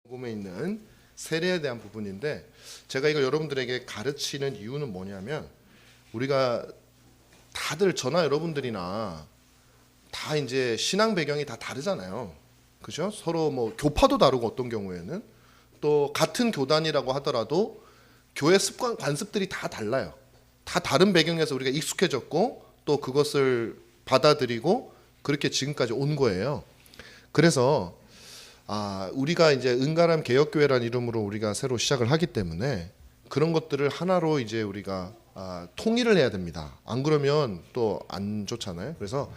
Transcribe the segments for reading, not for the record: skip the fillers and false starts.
복음에 있는 세례에 대한 부분인데, 제가 이거 여러분들에게 가르치는 이유는 뭐냐면, 우리가 다들 저나 여러분들이나 다 이제 신앙 배경이 다 다르잖아요. 그죠? 서로 뭐 교파도 다르고, 어떤 경우에는 또 같은 교단이라고 하더라도 교회 습관 관습들이 다 달라요. 다 다른 배경에서 우리가 익숙해졌고 또 그것을 받아들이고 그렇게 지금까지 온 거예요. 그래서 우리가 이제 은가람 개혁교회라는 이름으로 우리가 새로 시작을 하기 때문에 그런 것들을 하나로 이제 우리가 통일을 해야 됩니다. 안 그러면 또 안 좋잖아요. 그래서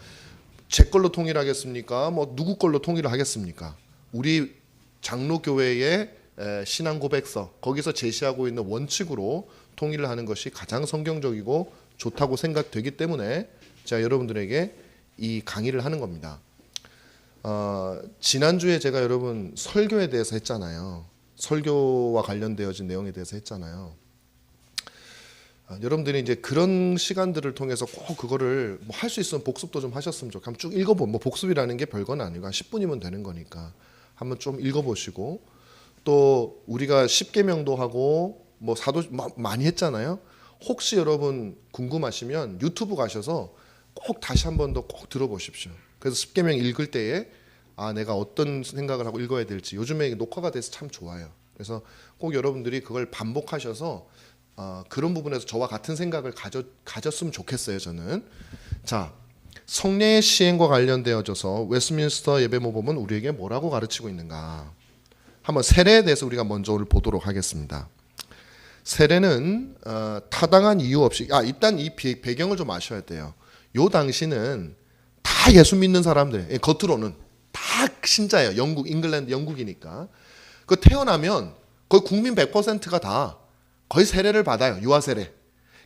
제 걸로 통일하겠습니까? 뭐 누구 걸로 통일을 하겠습니까? 우리 장로교회의 신앙 고백서, 거기서 제시하고 있는 원칙으로 통일을 하는 것이 가장 성경적이고 좋다고 생각되기 때문에 제가 여러분들에게 이 강의를 하는 겁니다. 지난주에 제가 여러분 설교에 대해서 했잖아요. 설교와 관련되어진 내용에 대해서 했잖아요. 여러분들이 이제 그런 시간들을 통해서 꼭 그거를 뭐 할 수 있으면 복습도 좀 하셨으면 좋겠어요. 한번 쭉 읽어보면, 뭐 복습이라는 게 별건 아니고 한 10분이면 되는 거니까 한번 좀 읽어보시고, 또 우리가 십계명도 하고 뭐 사도 많이 했잖아요. 혹시 여러분 궁금하시면 유튜브 가셔서 꼭 다시 한 번 더 꼭 들어보십시오. 그래서 십계명 읽을 때에 내가 어떤 생각을 하고 읽어야 될지, 요즘에 녹화가 돼서 참 좋아요. 그래서 꼭 여러분들이 그걸 반복하셔서 그런 부분에서 저와 같은 생각을 가졌으면 좋겠어요, 저는. 자, 성례의 시행과 관련되어져서 웨스트민스터 예배모범은 우리에게 뭐라고 가르치고 있는가? 한번 세례에 대해서 우리가 먼저 오늘 보도록 하겠습니다. 세례는 타당한 이유 없이, 일단 이 배경을 좀 아셔야 돼요. 요 당시는 다 예수 믿는 사람들, 겉으로는 다 신자예요. 잉글랜드, 영국이니까. 그 태어나면 거의 국민 100%가 다 거의 세례를 받아요. 유아 세례.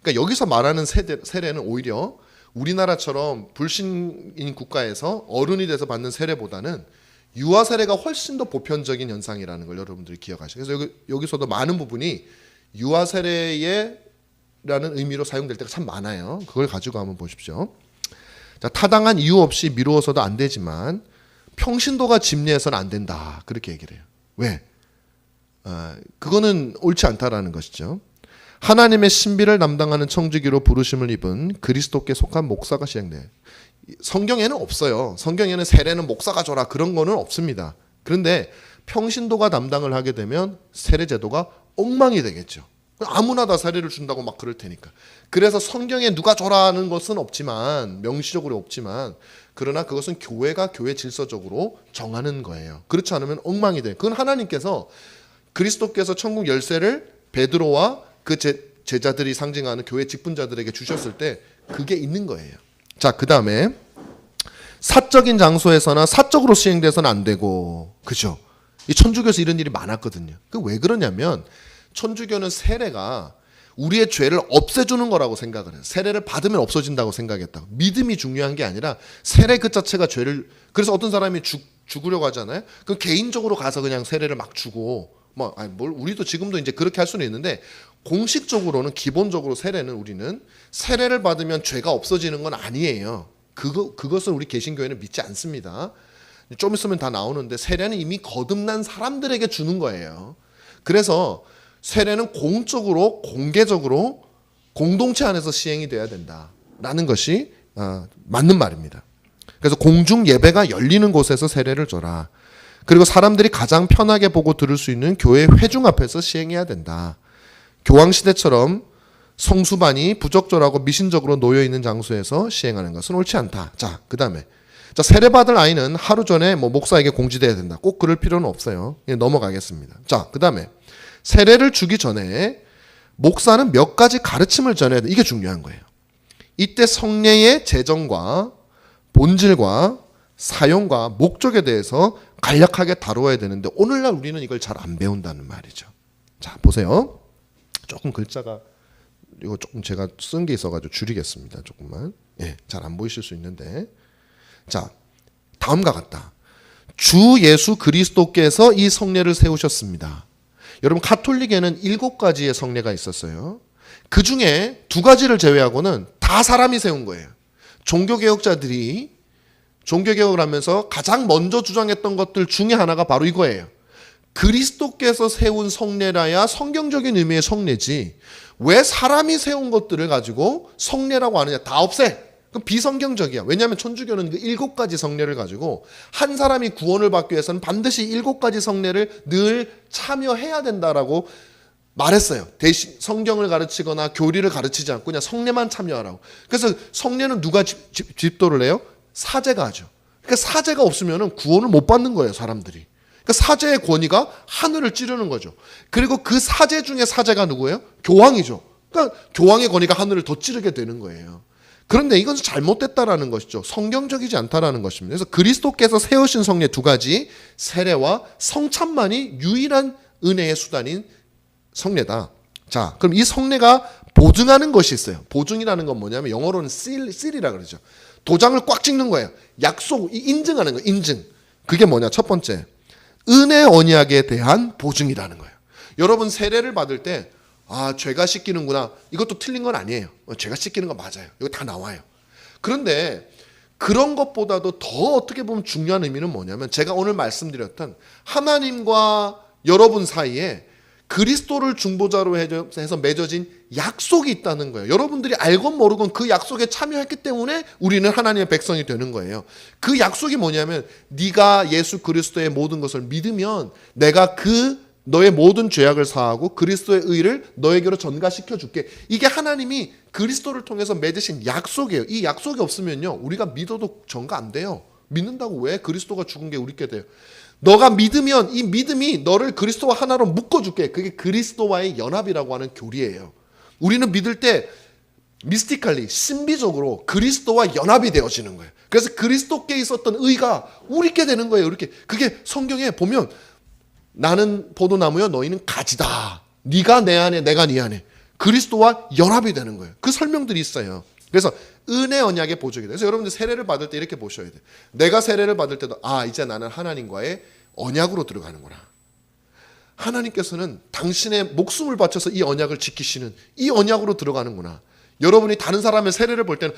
그러니까 여기서 말하는 세례는 오히려 우리나라처럼 불신인 국가에서 어른이 돼서 받는 세례보다는 유아 세례가 훨씬 더 보편적인 현상이라는 걸 여러분들이 기억하시고, 그래서 여기서도 많은 부분이 유아 세례라는 의미로 사용될 때가 참 많아요. 그걸 가지고 한번 보십시오. 자, 타당한 이유 없이 미루어서도 안 되지만 평신도가 집례해서는 안 된다, 그렇게 얘기를 해요. 왜? 그거는 옳지 않다라는 것이죠. 하나님의 신비를 담당하는 청지기로 부르심을 입은 그리스도께 속한 목사가 시행돼요. 성경에는 없어요. 성경에는 세례는 목사가 줘라 그런 거는 없습니다. 그런데 평신도가 담당을 하게 되면 세례 제도가 엉망이 되겠죠. 아무나 다 세례를 준다고 막 그럴 테니까. 그래서 성경에 누가 줘라는 것은 없지만, 명시적으로 없지만, 그러나 그것은 교회가 교회 질서적으로 정하는 거예요. 그렇지 않으면 엉망이 돼요. 그건 하나님께서 그리스도께서 천국 열쇠를 베드로와 그 제자들이 상징하는 교회 직분자들에게 주셨을 때 그게 있는 거예요. 자, 그 다음에 사적인 장소에서나 사적으로 시행돼서는 안 되고, 그죠? 이 천주교에서 이런 일이 많았거든요. 그 왜 그러냐면 천주교는 세례가 우리의 죄를 없애주는 거라고 생각을 해요. 세례를 받으면 없어진다고 생각했다고. 믿음이 중요한 게 아니라 세례 그 자체가 죄를, 그래서 어떤 사람이 죽으려고 하잖아요. 그 개인적으로 가서 그냥 세례를 막 주고 우리도 지금도 이제 그렇게 할 수는 있는데, 공식적으로는 기본적으로 세례는 우리는 세례를 받으면 죄가 없어지는 건 아니에요. 그것을 우리 개신교회는 믿지 않습니다. 좀 있으면 다 나오는데 세례는 이미 거듭난 사람들에게 주는 거예요. 그래서 세례는 공적으로, 공개적으로 공동체 안에서 시행이 돼야 된다라는 것이 맞는 말입니다. 그래서 공중 예배가 열리는 곳에서 세례를 줘라. 그리고 사람들이 가장 편하게 보고 들을 수 있는 교회 회중 앞에서 시행해야 된다. 교황 시대처럼 성수반이 부적절하고 미신적으로 놓여 있는 장소에서 시행하는 것은 옳지 않다. 자, 그다음에 세례 받을 아이는 하루 전에 목사에게 공지돼야 된다. 꼭 그럴 필요는 없어요. 넘어가겠습니다. 자, 그다음에 세례를 주기 전에 목사는 몇 가지 가르침을 전해야 돼. 이게 중요한 거예요. 이때 성례의 재정과 본질과 사용과 목적에 대해서 간략하게 다루어야 되는데 오늘날 우리는 이걸 잘 안 배운다는 말이죠. 자, 보세요. 조금 글자가 이거 조금 제가 쓴 게 있어가지고 줄이겠습니다. 조금만. 잘 안 보이실 수 있는데, 자, 다음과 같다. 주 예수 그리스도께서 이 성례를 세우셨습니다. 여러분, 가톨릭에는 7가지의 성례가 있었어요. 그 중에 2가지를 제외하고는 다 사람이 세운 거예요. 종교개혁자들이 종교개혁을 하면서 가장 먼저 주장했던 것들 중에 하나가 바로 이거예요. 그리스도께서 세운 성례라야 성경적인 의미의 성례지, 왜 사람이 세운 것들을 가지고 성례라고 하느냐. 다 없애. 그럼 비성경적이야. 왜냐하면 천주교는 그 7가지 성례를 가지고 한 사람이 구원을 받기 위해서는 반드시 7가지 성례를 늘 참여해야 된다라고 말했어요. 대신 성경을 가르치거나 교리를 가르치지 않고 그냥 성례만 참여하라고. 그래서 성례는 누가 집도를 해요? 사제가 하죠. 그러니까 사제가 없으면 구원을 못 받는 거예요, 사람들이. 그러니까 사제의 권위가 하늘을 찌르는 거죠. 그리고 그 사제 중에 사제가 누구예요? 교황이죠. 그러니까 교황의 권위가 하늘을 더 찌르게 되는 거예요. 그런데 이건 잘못됐다라는 것이죠. 성경적이지 않다라는 것입니다. 그래서 그리스도께서 세우신 성례 2가지, 세례와 성찬만이 유일한 은혜의 수단인 성례다. 자, 그럼 이 성례가 보증하는 것이 있어요. 보증이라는 건 뭐냐면 영어로는 seal이라 그러죠. 도장을 꽉 찍는 거예요. 약속, 인증하는 거예요. 인증. 그게 뭐냐? 첫 번째, 은혜 언약에 대한 보증이라는 거예요. 여러분 세례를 받을 때 죄가 씻기는구나. 이것도 틀린 건 아니에요. 죄가 씻기는 건 맞아요. 이거 다 나와요. 그런데 그런 것보다도 더 어떻게 보면 중요한 의미는 뭐냐면 제가 오늘 말씀드렸던 하나님과 여러분 사이에 그리스도를 중보자로 해서 맺어진 약속이 있다는 거예요. 여러분들이 알건 모르건 그 약속에 참여했기 때문에 우리는 하나님의 백성이 되는 거예요. 그 약속이 뭐냐면 네가 예수 그리스도의 모든 것을 믿으면 내가 너의 모든 죄악을 사하고 그리스도의 의를 너에게로 전가시켜 줄게. 이게 하나님이 그리스도를 통해서 맺으신 약속이에요. 이 약속이 없으면요, 우리가 믿어도 전가 안 돼요. 믿는다고 왜? 그리스도가 죽은 게 우리께 돼요. 너가 믿으면 이 믿음이 너를 그리스도와 하나로 묶어줄게. 그게 그리스도와의 연합이라고 하는 교리예요. 우리는 믿을 때 미스티컬리, 신비적으로 그리스도와 연합이 되어지는 거예요. 그래서 그리스도께 있었던 의가 우리께 되는 거예요. 이렇게. 그게 성경에 보면 나는 포도나무여 너희는 가지다. 네가 내 안에 내가 네 안에. 그리스도와 연합이 되는 거예요. 그 설명들이 있어요. 그래서 은혜 언약의 보증이다. 그래서 여러분들 세례를 받을 때 이렇게 보셔야 돼요. 내가 세례를 받을 때도 이제 나는 하나님과의 언약으로 들어가는구나. 하나님께서는 당신의 목숨을 바쳐서 이 언약을 지키시는 이 언약으로 들어가는구나. 여러분이 다른 사람의 세례를 볼 때는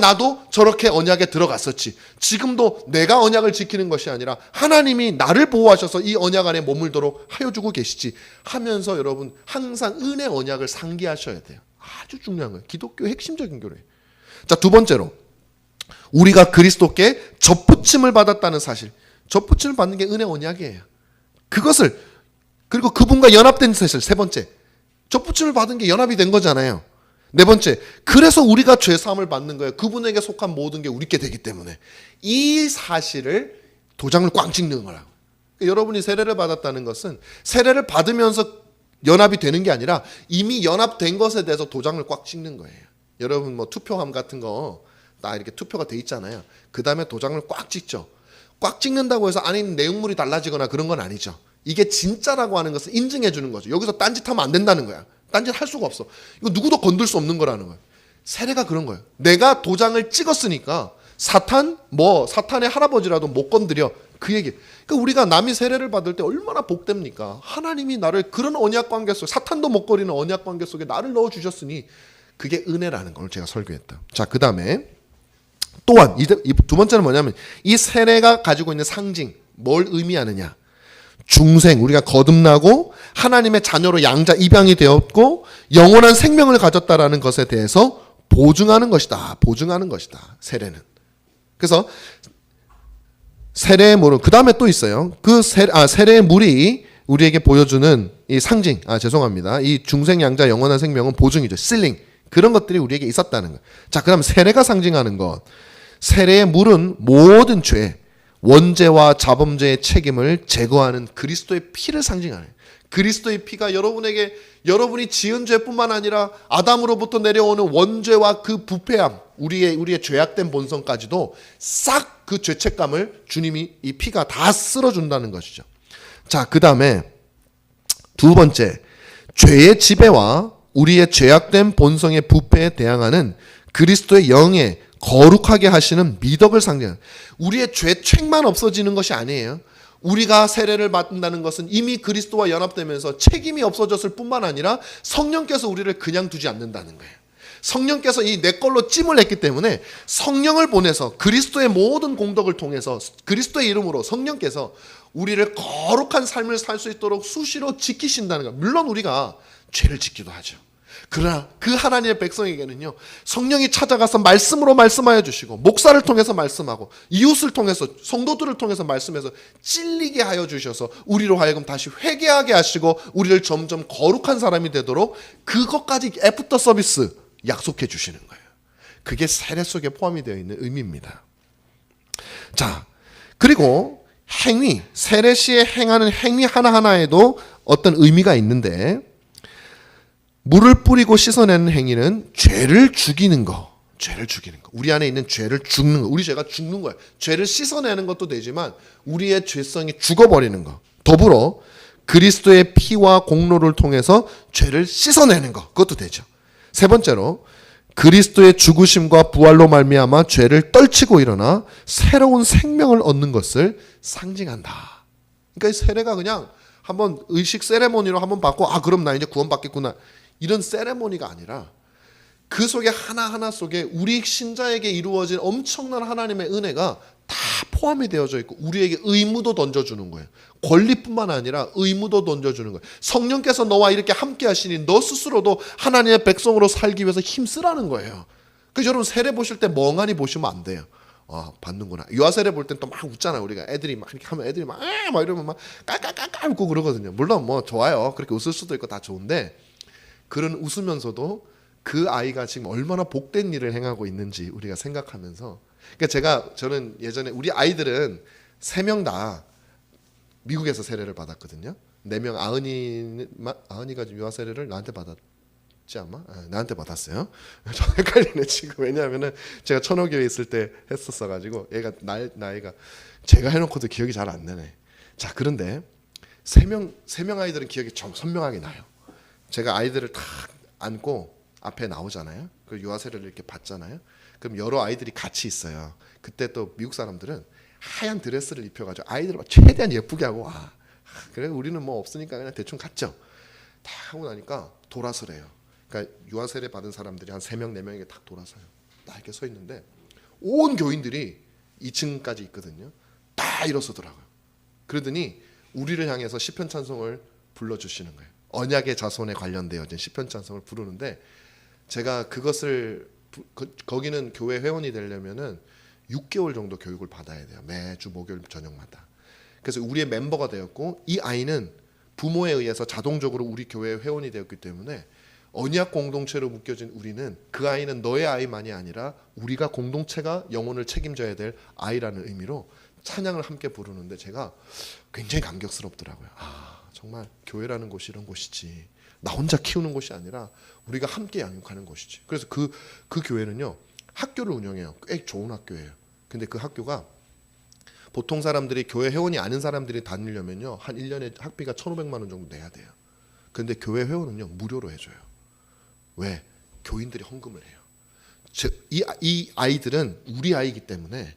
나도 저렇게 언약에 들어갔었지. 지금도 내가 언약을 지키는 것이 아니라 하나님이 나를 보호하셔서 이 언약 안에 머물도록 하여주고 계시지 하면서 여러분 항상 은혜 언약을 상기하셔야 돼요. 아주 중요한 거예요. 기독교의 핵심적인 교리예요. 자, 두 번째로 우리가 그리스도께 접붙임을 받았다는 사실. 접붙임을 받는 게 은혜 언약이에요. 그것을 그리고 그분과 연합된 사실. 세 번째, 접붙임을 받은 게 연합이 된 거잖아요. 네 번째, 그래서 우리가 죄사함을 받는 거예요. 그분에게 속한 모든 게 우리께 되기 때문에. 이 사실을 도장을 꽝 찍는 거라고. 그러니까 여러분이 세례를 받았다는 것은 세례를 받으면서 연합이 되는 게 아니라 이미 연합된 것에 대해서 도장을 꽉 찍는 거예요. 여러분 투표함 같은 거 딱 이렇게 투표가 돼 있잖아요. 그 다음에 도장을 꽉 찍죠. 꽉 찍는다고 해서 안에 있는 내용물이 달라지거나 그런 건 아니죠. 이게 진짜라고 하는 것을 인증해 주는 거죠. 여기서 딴짓하면 안 된다는 거야. 딴짓 할 수가 없어. 이거 누구도 건들 수 없는 거라는 거예요. 세례가 그런 거예요. 내가 도장을 찍었으니까 사탄의 할아버지라도 못 건드려. 그 얘기. 그러니까 우리가 남이 세례를 받을 때 얼마나 복됩니까? 하나님이 나를 그런 언약 관계 속에, 사탄도 못 거리는 언약 관계 속에 나를 넣어 주셨으니 그게 은혜라는 걸 제가 설교했다. 자, 그 다음에 또한 이 두 번째는 뭐냐면 이 세례가 가지고 있는 상징, 뭘 의미하느냐? 중생, 우리가 거듭나고 하나님의 자녀로 양자 입양이 되었고 영원한 생명을 가졌다라는 것에 대해서 보증하는 것이다. 보증하는 것이다. 세례는. 그래서 세례의 물은 그 다음에 또 있어요. 세례의 물이 우리에게 보여주는 이 상징, 죄송합니다. 이 중생 양자 영원한 생명은 보증이죠. 실링. 그런 것들이 우리에게 있었다는 거예요. 자, 그다음 세례가 상징하는 것. 세례의 물은 모든 죄, 원죄와 자범죄의 책임을 제거하는 그리스도의 피를 상징하는 거예요. 그리스도의 피가 여러분이 지은 죄뿐만 아니라 아담으로부터 내려오는 원죄와 그 부패함, 우리의 죄악된 본성까지도 싹 그 죄책감을 주님이 이 피가 다 쓸어준다는 것이죠. 자, 그 다음에 두 번째, 죄의 지배와 우리의 죄악된 본성의 부패에 대항하는 그리스도의 영에 거룩하게 하시는 미덕을 상징하는, 우리의 죄책만 없어지는 것이 아니에요. 우리가 세례를 받는다는 것은 이미 그리스도와 연합되면서 책임이 없어졌을 뿐만 아니라 성령께서 우리를 그냥 두지 않는다는 거예요. 성령께서 이 내 걸로 찜을 했기 때문에 성령을 보내서 그리스도의 모든 공덕을 통해서 그리스도의 이름으로 성령께서 우리를 거룩한 삶을 살 수 있도록 수시로 지키신다는 것. 물론 우리가 죄를 짓기도 하죠. 그러나 그 하나님의 백성에게는요, 성령이 찾아가서 말씀으로 말씀하여 주시고, 목사를 통해서 말씀하고, 이웃을 통해서, 성도들을 통해서 말씀해서 찔리게 하여 주셔서 우리로 하여금 다시 회개하게 하시고 우리를 점점 거룩한 사람이 되도록 그것까지 애프터 서비스 약속해 주시는 거예요. 그게 세례 속에 포함이 되어 있는 의미입니다. 자, 그리고 행위, 세례 시에 행하는 행위 하나하나에도 어떤 의미가 있는데, 물을 뿌리고 씻어내는 행위는 죄를 죽이는 거. 우리 안에 있는 죄를 죽는 거. 우리 죄가 죽는 거예요. 죄를 씻어내는 것도 되지만 우리의 죄성이 죽어버리는 거. 더불어 그리스도의 피와 공로를 통해서 죄를 씻어내는 거. 그것도 되죠. 세 번째로 그리스도의 죽으심과 부활로 말미암아 죄를 떨치고 일어나 새로운 생명을 얻는 것을 상징한다. 그러니까 이 세례가 그냥 한번 의식 세레모니로 한번 받고 그럼 나 이제 구원받겠구나. 이런 세레모니가 아니라 그 속에 하나하나 속에 우리 신자에게 이루어진 엄청난 하나님의 은혜가 다 포함이 되어져 있고 우리에게 의무도 던져주는 거예요. 권리뿐만 아니라 의무도 던져주는 거예요. 성령께서 너와 이렇게 함께 하시니 너 스스로도 하나님의 백성으로 살기 위해서 힘쓰라는 거예요. 그래서 여러분 세례 보실 때 멍하니 보시면 안 돼요. 받는구나. 유아세례 볼 땐 또 막 웃잖아요. 우리가 애들이 막 이렇게 하면 애들이 막 이러면 막 깔깔깔깔 웃고 그러거든요. 물론 뭐 좋아요. 그렇게 웃을 수도 있고 다 좋은데 그런 웃으면서도 그 아이가 지금 얼마나 복된 일을 행하고 있는지 우리가 생각하면서, 그러니까 저는 예전에 우리 아이들은 3명 다 미국에서 세례를 받았거든요. 4명 아은이가 유아 세례를 나한테 받았지 아마? 나한테 받았어요. 저 헷갈리네 지금. 왜냐하면은 제가 천호교회 있을 때 했었어가지고 얘가 나이가 제가 해놓고도 기억이 잘 안 나네. 자, 그런데 3명 아이들은 기억이 좀 선명하게 나요. 제가 아이들을 탁 안고 앞에 나오잖아요. 그 유아 세례를 이렇게 받잖아요. 그럼 여러 아이들이 같이 있어요. 그때 또 미국 사람들은 하얀 드레스를 입혀가지고 아이들을 최대한 예쁘게 하고 그래 우리는 뭐 없으니까 그냥 대충 갔죠. 다 하고 나니까 돌아서래요. 그러니까 유아 세례 받은 사람들이 한 3명 4명에게 딱 돌아서요. 딱 이렇게 서 있는데 온 교인들이 2층까지 있거든요. 다 일어서더라고요. 그러더니 우리를 향해서 시편 찬송을 불러주시는 거예요. 언약의 자손에 관련되어진 시편 찬송을 부르는데, 제가 그것을 거기는 교회 회원이 되려면은 6개월 정도 교육을 받아야 돼요. 매주 목요일 저녁마다. 그래서 우리의 멤버가 되었고, 이 아이는 부모에 의해서 자동적으로 우리 교회 회원이 되었기 때문에 언약 공동체로 묶여진 우리는, 그 아이는 너의 아이만이 아니라 우리가 공동체가 영혼을 책임져야 될 아이라는 의미로 찬양을 함께 부르는데 제가 굉장히 감격스럽더라고요. 정말 교회라는 곳이 이런 곳이지. 나 혼자 키우는 곳이 아니라 우리가 함께 양육하는 곳이지. 그래서 그 교회는요, 학교를 운영해요. 꽤 좋은 학교예요. 근데 그 학교가 보통 사람들이 교회 회원이 아닌 사람들이 다니려면요, 한 1년에 학비가 1,500만 원 정도 내야 돼요. 근데 교회 회원은요, 무료로 해줘요. 왜? 교인들이 헌금을 해요. 이 아이들은 우리 아이이기 때문에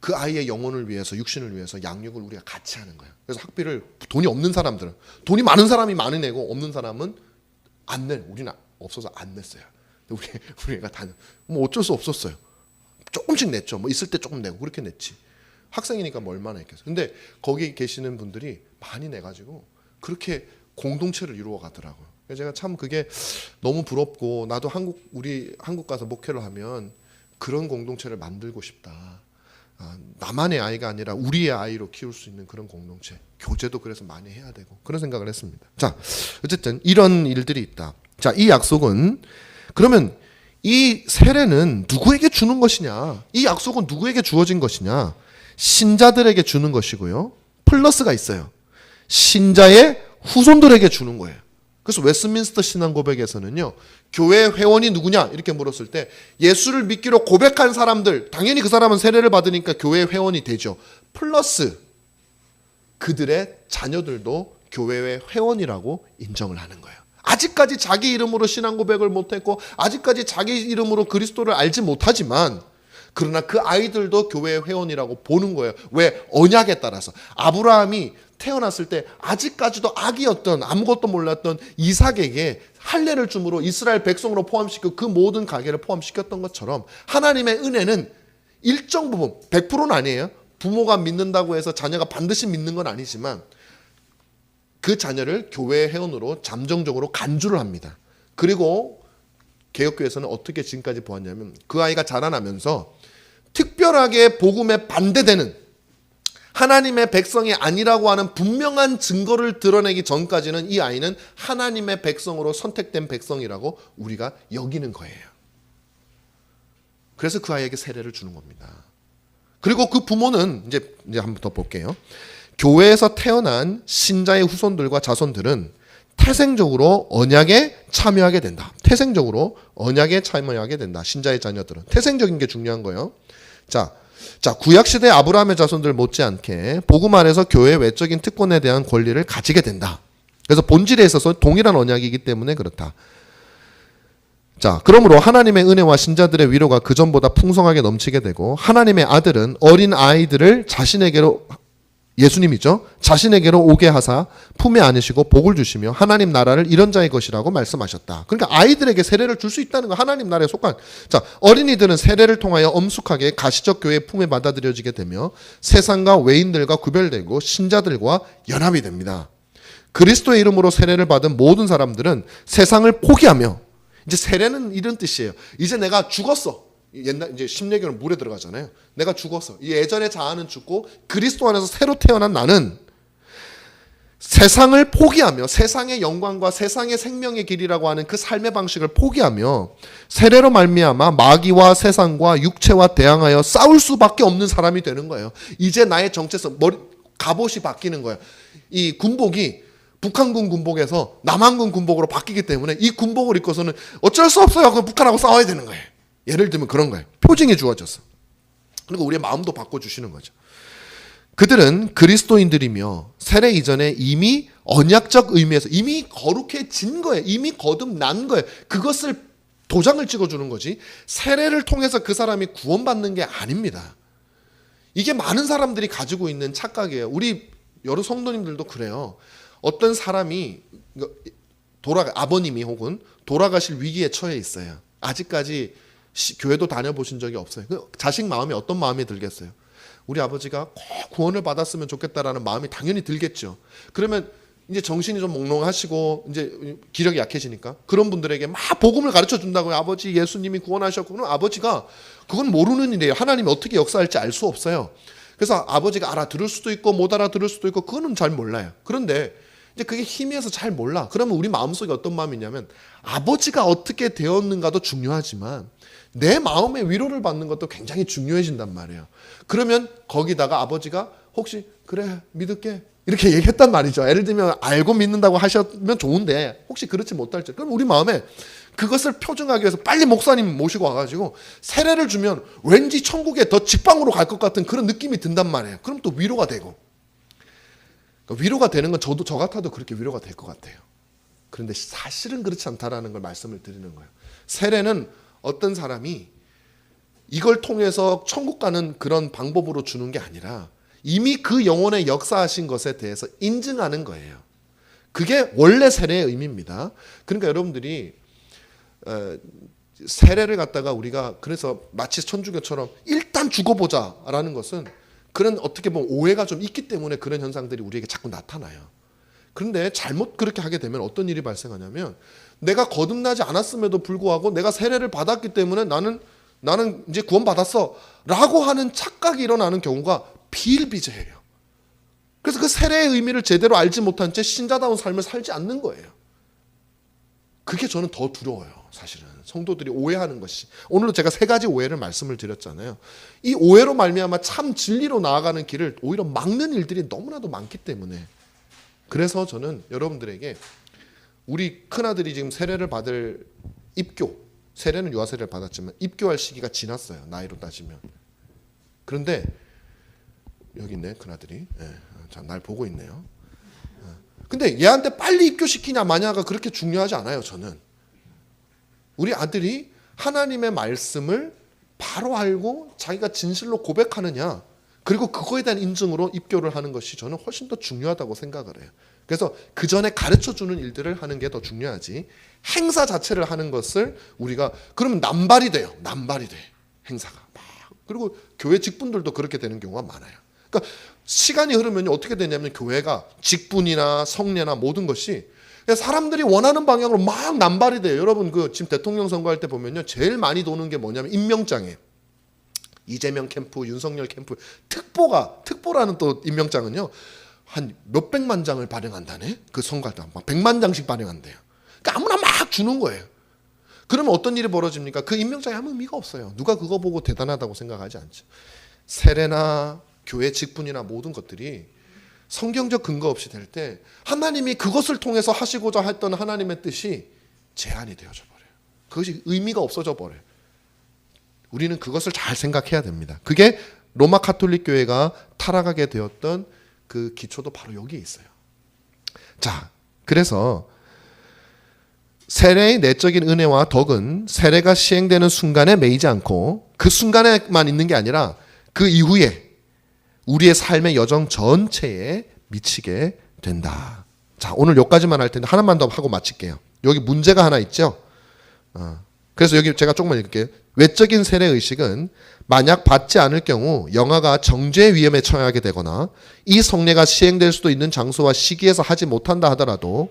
그 아이의 영혼을 위해서, 육신을 위해서 양육을 우리가 같이 하는 거예요. 그래서 학비를 돈이 없는 사람들은, 돈이 많은 사람이 많이 내고 없는 사람은 안 내. 우리는 없어서 안 냈어요. 우리 애가 뭐 어쩔 수 없었어요. 조금씩 냈죠. 뭐 있을 때 조금 내고 그렇게 냈지. 학생이니까 뭐 얼마나 했겠어요. 근데 거기 계시는 분들이 많이 내가지고 그렇게 공동체를 이루어 가더라고요. 그래서 제가 참 그게 너무 부럽고, 나도 우리 한국 가서 목회를 하면 그런 공동체를 만들고 싶다. 나만의 아이가 아니라 우리의 아이로 키울 수 있는 그런 공동체, 교제도 그래서 많이 해야 되고, 그런 생각을 했습니다. 자, 어쨌든 이런 일들이 있다. 자, 이 약속은, 그러면 이 세례는 누구에게 주는 것이냐? 이 약속은 누구에게 주어진 것이냐? 신자들에게 주는 것이고요, 플러스가 있어요. 신자의 후손들에게 주는 거예요. 그래서 웨스트민스터 신앙 고백에서는요, 교회 회원이 누구냐 이렇게 물었을 때 예수를 믿기로 고백한 사람들, 당연히 그 사람은 세례를 받으니까 교회 회원이 되죠. 플러스 그들의 자녀들도 교회의 회원이라고 인정을 하는 거예요. 아직까지 자기 이름으로 신앙 고백을 못했고, 아직까지 자기 이름으로 그리스도를 알지 못하지만, 그러나 그 아이들도 교회의 회원이라고 보는 거예요. 왜? 언약에 따라서. 아브라함이 태어났을 때 아직까지도 아기였던, 아무것도 몰랐던 이삭에게 할례를 줌으로 이스라엘 백성으로 포함시키고 그 모든 가게를 포함시켰던 것처럼 하나님의 은혜는 일정 부분, 100%는 아니에요. 부모가 믿는다고 해서 자녀가 반드시 믿는 건 아니지만 그 자녀를 교회 회원으로 잠정적으로 간주를 합니다. 그리고 개혁교회에서는 어떻게 지금까지 보았냐면 그 아이가 자라나면서 특별하게 복음에 반대되는 하나님의 백성이 아니라고 하는 분명한 증거를 드러내기 전까지는 이 아이는 하나님의 백성으로 선택된 백성이라고 우리가 여기는 거예요. 그래서 그 아이에게 세례를 주는 겁니다. 그리고 그 부모는 이제 한 번 더 볼게요. 교회에서 태어난 신자의 후손들과 자손들은 태생적으로 언약에 참여하게 된다. 태생적으로 언약에 참여하게 된다. 신자의 자녀들은 태생적인 게 중요한 거예요. 자, 구약시대 아브라함의 자손들 못지않게 복음 안에서 교회의 외적인 특권에 대한 권리를 가지게 된다. 그래서 본질에 있어서 동일한 언약이기 때문에 그렇다. 자, 그러므로 하나님의 은혜와 신자들의 위로가 그전보다 풍성하게 넘치게 되고 하나님의 아들은 어린 아이들을 자신에게로 예수님이죠. 자신에게로 오게 하사 품에 안으시고 복을 주시며 하나님 나라를 이런 자의 것이라고 말씀하셨다. 그러니까 아이들에게 세례를 줄 수 있다는 거, 하나님 나라에 속한. 자, 어린이들은 세례를 통하여 엄숙하게 가시적 교회의 품에 받아들여지게 되며 세상과 외인들과 구별되고 신자들과 연합이 됩니다. 그리스도의 이름으로 세례를 받은 모든 사람들은 세상을 포기하며, 이제 세례는 이런 뜻이에요. 이제 내가 죽었어. 옛날 이제 심내교는 물에 들어가잖아요. 내가 죽었어. 예전의 자아는 죽고 그리스도 안에서 새로 태어난 나는 세상을 포기하며 세상의 영광과 세상의 생명의 길이라고 하는 그 삶의 방식을 포기하며 세례로 말미암아 마귀와 세상과 육체와 대항하여 싸울 수밖에 없는 사람이 되는 거예요. 이제 나의 정체성, 갑옷이 바뀌는 거예요. 이 군복이 북한군 군복에서 남한군 군복으로 바뀌기 때문에 이 군복을 입고서는 어쩔 수 없어요. 그럼 북한하고 싸워야 되는 거예요. 예를 들면 그런 거예요. 표징이 주어졌어. 그리고 우리의 마음도 바꿔주시는 거죠. 그들은 그리스도인들이며 세례 이전에 이미 언약적 의미에서 이미 거룩해진 거예요. 이미 거듭난 거예요. 그것을 도장을 찍어주는 거지 세례를 통해서 그 사람이 구원받는 게 아닙니다. 이게 많은 사람들이 가지고 있는 착각이에요. 우리 여러 성도님들도 그래요. 어떤 사람이 아버님이 혹은 돌아가실 위기에 처해 있어요. 아직까지 교회도 다녀보신 적이 없어요. 자식 마음이 어떤 마음이 들겠어요? 우리 아버지가 꼭 구원을 받았으면 좋겠다라는 마음이 당연히 들겠죠. 그러면 이제 정신이 좀 몽롱하시고 이제 기력이 약해지니까 그런 분들에게 막 복음을 가르쳐 준다고요. 아버지 예수님이 구원하셨고, 그럼 아버지가 그건 모르는 일이에요. 하나님이 어떻게 역사할지 알 수 없어요. 그래서 아버지가 알아들을 수도 있고 못 알아들을 수도 있고 그거는 잘 몰라요. 그런데 이제 그게 희미해서 잘 몰라. 그러면 우리 마음속에 어떤 마음이 있냐면 아버지가 어떻게 되었는가도 중요하지만 내 마음의 위로를 받는 것도 굉장히 중요해진단 말이에요. 그러면 거기다가 아버지가 혹시 그래 믿을게 이렇게 얘기했단 말이죠. 예를 들면 알고 믿는다고 하셨으면 좋은데 혹시 그렇지 못할지, 그럼 우리 마음에 그것을 표증하기 위해서 빨리 목사님 모시고 와가지고 세례를 주면 왠지 천국에 더 직방으로 갈 것 같은 그런 느낌이 든단 말이에요. 그럼 또 위로가 되고, 그러니까 위로가 되는 건 저 같아도 그렇게 위로가 될 것 같아요. 그런데 사실은 그렇지 않다라는 걸 말씀을 드리는 거예요. 세례는 어떤 사람이 이걸 통해서 천국 가는 그런 방법으로 주는 게 아니라 이미 그 영혼의 역사하신 것에 대해서 인증하는 거예요. 그게 원래 세례의 의미입니다. 그러니까 여러분들이 세례를 갖다가 우리가 그래서 마치 천주교처럼 일단 죽어보자라는 것은 그런 어떻게 보면 오해가 좀 있기 때문에 그런 현상들이 우리에게 자꾸 나타나요. 그런데 잘못 그렇게 하게 되면 어떤 일이 발생하냐면 내가 거듭나지 않았음에도 불구하고 내가 세례를 받았기 때문에 나는 이제 구원받았어 라고 하는 착각이 일어나는 경우가 비일비재해요. 그래서 그 세례의 의미를 제대로 알지 못한 채 신자다운 삶을 살지 않는 거예요. 그게 저는 더 두려워요. 사실은 성도들이 오해하는 것이. 오늘도 제가 3가지 오해를 말씀을 드렸잖아요. 이 오해로 말미암아 참 진리로 나아가는 길을 오히려 막는 일들이 너무나도 많기 때문에, 그래서 저는 여러분들에게 우리 큰아들이 지금 세례를 받을 입교, 세례는 유아세례를 받았지만 입교할 시기가 지났어요. 나이로 따지면. 그런데 여기 있네 큰아들이. 자, 날 보고 있네요. 근데 얘한테 빨리 입교시키냐 마냐가 그렇게 중요하지 않아요. 저는 우리 아들이 하나님의 말씀을 바로 알고 자기가 진실로 고백하느냐, 그리고 그거에 대한 인증으로 입교를 하는 것이 저는 훨씬 더 중요하다고 생각을 해요. 그래서 그 전에 가르쳐주는 일들을 하는 게 더 중요하지, 행사 자체를 하는 것을 우리가, 그러면 남발이 돼요. 남발이 돼, 행사가 막. 그리고 교회 직분들도 그렇게 되는 경우가 많아요. 그러니까 시간이 흐르면 어떻게 되냐면 교회가 직분이나 성례나 모든 것이 사람들이 원하는 방향으로 막 남발이 돼요. 여러분 그 지금 대통령 선거할 때 보면요, 제일 많이 도는 게 뭐냐면 임명장이에요. 이재명 캠프, 윤석열 캠프, 특보라는 또 임명장은요, 한 몇백만 장을 발행한다네. 그 선거할 때 막 100만 장씩 발행한대요. 그러니까 아무나 막 주는 거예요. 그러면 어떤 일이 벌어집니까? 그 임명장이 아무 의미가 없어요. 누가 그거 보고 대단하다고 생각하지 않죠. 세례나 교회 직분이나 모든 것들이 성경적 근거 없이 될 때 하나님이 그것을 통해서 하시고자 했던 하나님의 뜻이 제한이 되어져 버려요. 그것이 의미가 없어져 버려요. 우리는 그것을 잘 생각해야 됩니다. 그게 로마 가톨릭 교회가 타락하게 되었던 그 기초도 바로 여기에 있어요. 자, 그래서 세례의 내적인 은혜와 덕은 세례가 시행되는 순간에 매이지 않고 그 순간에만 있는 게 아니라 그 이후에 우리의 삶의 여정 전체에 미치게 된다. 자, 오늘 여기까지만 할 텐데 하나만 더 하고 마칠게요. 여기 문제가 하나 있죠. 그래서 여기 제가 조금만 읽을게요. 외적인 세례 의식은 만약 받지 않을 경우 영아가 정죄의 위험에 처하게 되거나 이 성례가 시행될 수도 있는 장소와 시기에서 하지 못한다 하더라도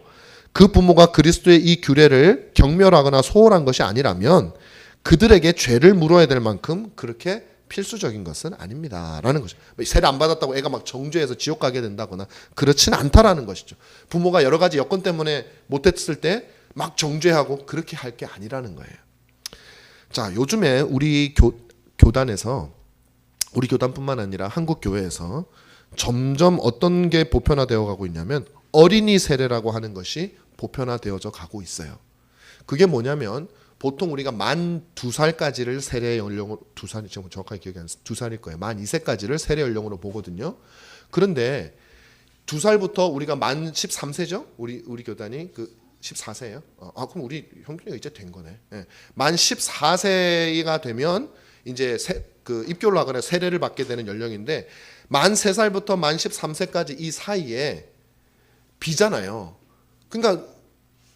그 부모가 그리스도의 이 규례를 경멸하거나 소홀한 것이 아니라면 그들에게 죄를 물어야 될 만큼 그렇게 필수적인 것은 아닙니다 라는 거죠. 세례 안 받았다고 애가 막 정죄해서 지옥 가게 된다거나 그렇지는 않다라는 것이죠. 부모가 여러 가지 여건 때문에 못했을 때 막 정죄하고 그렇게 할 게 아니라는 거예요. 자, 요즘에 우리 교단에서, 우리 교단뿐만 아니라 한국 교회에서 점점 어떤 게 보편화되어 가고 있냐면 어린이 세례라고 하는 것이 보편화되어져 가고 있어요. 그게 뭐냐면 보통 우리가 만 2살까지를 세례 연령으로, 2살이 지금 정확하게 기억이 안 나요. 2살일 거예요. 만 2세까지를 세례 연령으로 보거든요. 그런데 2살부터 우리가 만 13세죠? 우리 교단이 그 14세예요. 그럼 우리 형준이가 이제 된 거네. 예. 만 14세가 되면 이제 그 입교를 하거나 세례를 받게 되는 연령인데 만 3살부터 만 13세까지 이 사이에 비잖아요. 그러니까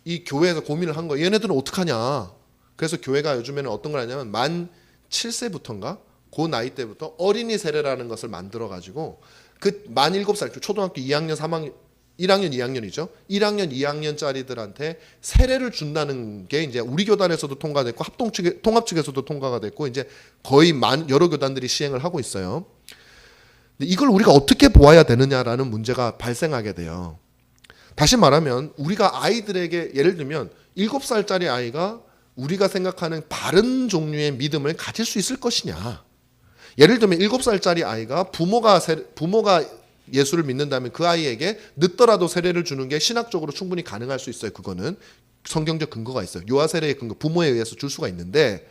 이 교회에서 고민을 한 거예요. 얘네들은 어떡하냐. 그래서 교회가 요즘에는 어떤 걸 하냐면 만 7세부터인가? 그 나이 때부터 어린이 세례라는 것을 만들어 가지고 그 만 7살, 초등학교 2학년, 3학년, 1학년, 2학년이죠. 1학년, 2학년짜리들한테 세례를 준다는 게 이제 우리 교단에서도 통과됐고 통합 측에서도 통과가 됐고 이제 거의 여러 교단들이 시행을 하고 있어요. 근데 이걸 우리가 어떻게 보아야 되느냐라는 문제가 발생하게 돼요. 다시 말하면 우리가 아이들에게 예를 들면 7살짜리 아이가 우리가 생각하는 바른 종류의 믿음을 가질 수 있을 것이냐. 예를 들면 7살짜리 아이가 부모가 예수를 믿는다면 그 아이에게 늦더라도 세례를 주는 게 신학적으로 충분히 가능할 수 있어요. 그거는 성경적 근거가 있어요. 유아 세례의 근거, 부모에 의해서 줄 수가 있는데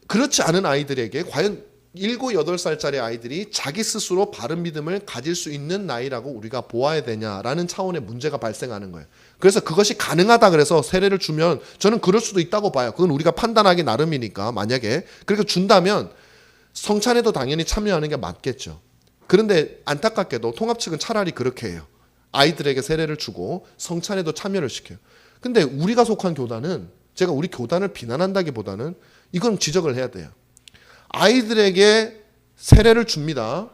그렇지 않은 아이들에게 과연 7, 8살짜리 아이들이 자기 스스로 바른 믿음을 가질 수 있는 나이라고 우리가 보아야 되냐라는 차원의 문제가 발생하는 거예요. 그래서 그것이 가능하다 그래서 세례를 주면 저는 그럴 수도 있다고 봐요. 그건 우리가 판단하기 나름이니까 만약에 그렇게 준다면 성찬에도 당연히 참여하는 게 맞겠죠. 그런데 안타깝게도 통합 측은 차라리 그렇게 해요. 아이들에게 세례를 주고 성찬에도 참여를 시켜요. 근데 우리가 속한 교단은 제가 우리 교단을 비난한다기보다는 이건 지적을 해야 돼요. 아이들에게 세례를 줍니다.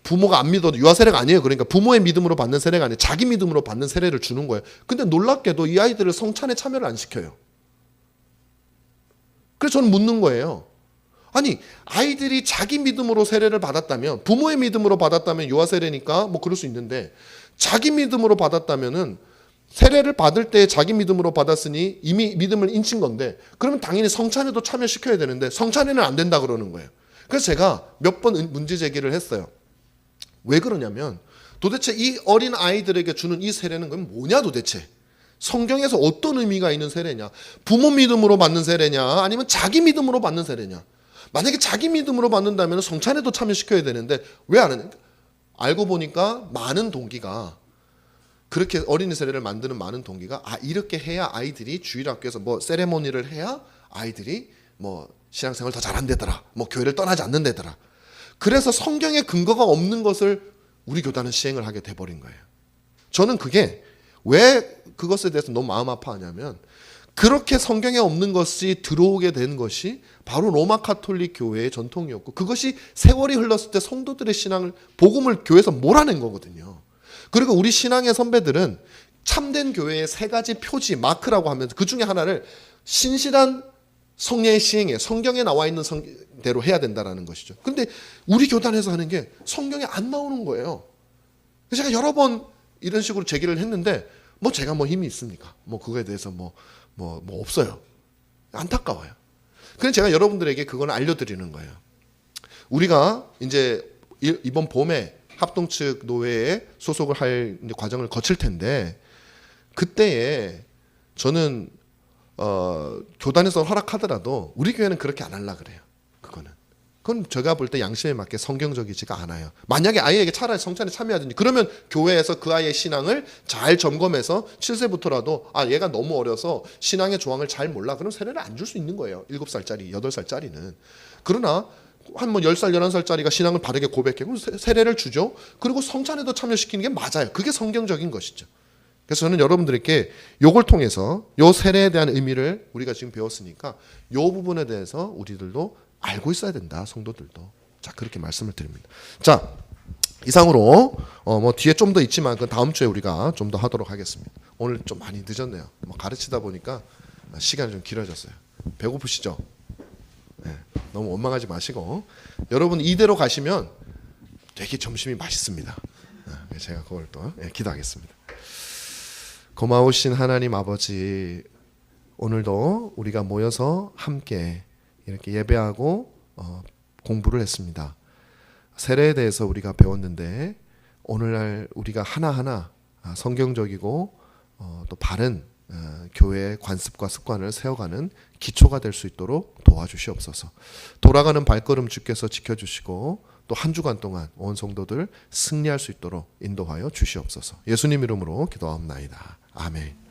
부모가 안 믿어도 유아 세례가 아니에요. 그러니까 부모의 믿음으로 받는 세례가 아니에요. 자기 믿음으로 받는 세례를 주는 거예요. 근데 놀랍게도 이 아이들을 성찬에 참여를 안 시켜요. 그래서 저는 묻는 거예요. 아니, 아이들이 자기 믿음으로 세례를 받았다면, 부모의 믿음으로 받았다면 유아 세례니까 뭐 그럴 수 있는데 자기 믿음으로 받았다면은 세례를 받을 때 자기 믿음으로 받았으니 이미 믿음을 인친 건데 그러면 당연히 성찬에도 참여시켜야 되는데 성찬에는 안 된다 그러는 거예요. 그래서 제가 몇 번 문제 제기를 했어요. 왜 그러냐면 도대체 이 어린 아이들에게 주는 이 세례는 그럼 뭐냐 도대체. 성경에서 어떤 의미가 있는 세례냐. 부모 믿음으로 받는 세례냐 아니면 자기 믿음으로 받는 세례냐. 만약에 자기 믿음으로 받는다면 성찬에도 참여시켜야 되는데 왜 안 하냐. 알고 보니까 많은 동기가 그렇게 어린이 세례를 만드는 많은 동기가 이렇게 해야 아이들이 주일학교에서 뭐 세레모니를 해야 아이들이 뭐 신앙생활 더 잘한대더라. 뭐 교회를 떠나지 않는데더라. 그래서 성경에 근거가 없는 것을 우리 교단은 시행을 하게 돼버린 거예요. 저는 그게 왜 그것에 대해서 너무 마음 아파하냐면 그렇게 성경에 없는 것이 들어오게 된 것이 바로 로마 카톨릭 교회의 전통이었고 그것이 세월이 흘렀을 때 성도들의 신앙을 복음을 교회에서 몰아낸 거거든요. 그리고 우리 신앙의 선배들은 참된 교회의 세 가지 표지 마크라고 하면서 그 중에 하나를 신실한 성례의 시행에 성경에 나와 있는 대로 해야 된다는 것이죠. 그런데 우리 교단에서 하는 게 성경에 안 나오는 거예요. 그래서 제가 여러 번 이런 식으로 제기를 했는데 뭐 제가 뭐 힘이 있습니까? 뭐 그거에 대해서 뭐 없어요. 안타까워요. 그래서 제가 여러분들에게 그걸 알려드리는 거예요. 우리가 이제 이번 봄에 합동측 노회에 소속을 할 과정을 거칠 텐데 그때에 저는 교단에서 허락하더라도 우리 교회는 그렇게 안 하려고 그래요. 그건 제가 볼 때 양심에 맞게 성경적이지가 않아요. 만약에 아이에게 차라리 성찬에 참여하든지 그러면 교회에서 그 아이의 신앙을 잘 점검해서 7세부터라도 얘가 너무 어려서 신앙의 조항을 잘 몰라. 그럼 세례를 안 줄 수 있는 거예요. 7살짜리, 8살짜리는. 그러나 한 10살, 11살짜리가 신앙을 바르게 고백해. 그럼 세례를 주죠. 그리고 성찬에도 참여시키는 게 맞아요. 그게 성경적인 것이죠. 그래서 저는 여러분들에게 요걸 통해서 요 세례에 대한 의미를 우리가 지금 배웠으니까 요 부분에 대해서 우리들도 알고 있어야 된다. 성도들도. 자, 그렇게 말씀을 드립니다. 자, 이상으로 뭐 뒤에 좀 더 있지만 그건 다음 주에 우리가 좀 더 하도록 하겠습니다. 오늘 좀 많이 늦었네요. 뭐 가르치다 보니까 시간이 좀 길어졌어요. 배고프시죠? 네, 너무 원망하지 마시고 여러분 이대로 가시면 되게 점심이 맛있습니다. 제가 그걸 또 기도하겠습니다. 고마우신 하나님 아버지, 오늘도 우리가 모여서 함께 이렇게 예배하고 공부를 했습니다. 세례에 대해서 우리가 배웠는데 오늘날 우리가 하나하나 성경적이고 또 바른 교회의 관습과 습관을 세워가는 기초가 될 수 있도록 도와주시옵소서. 돌아가는 발걸음 주께서 지켜주시고 또 한 주간 동안 온 성도들 승리할 수 있도록 인도하여 주시옵소서. 예수님 이름으로 기도하옵나이다. 아멘.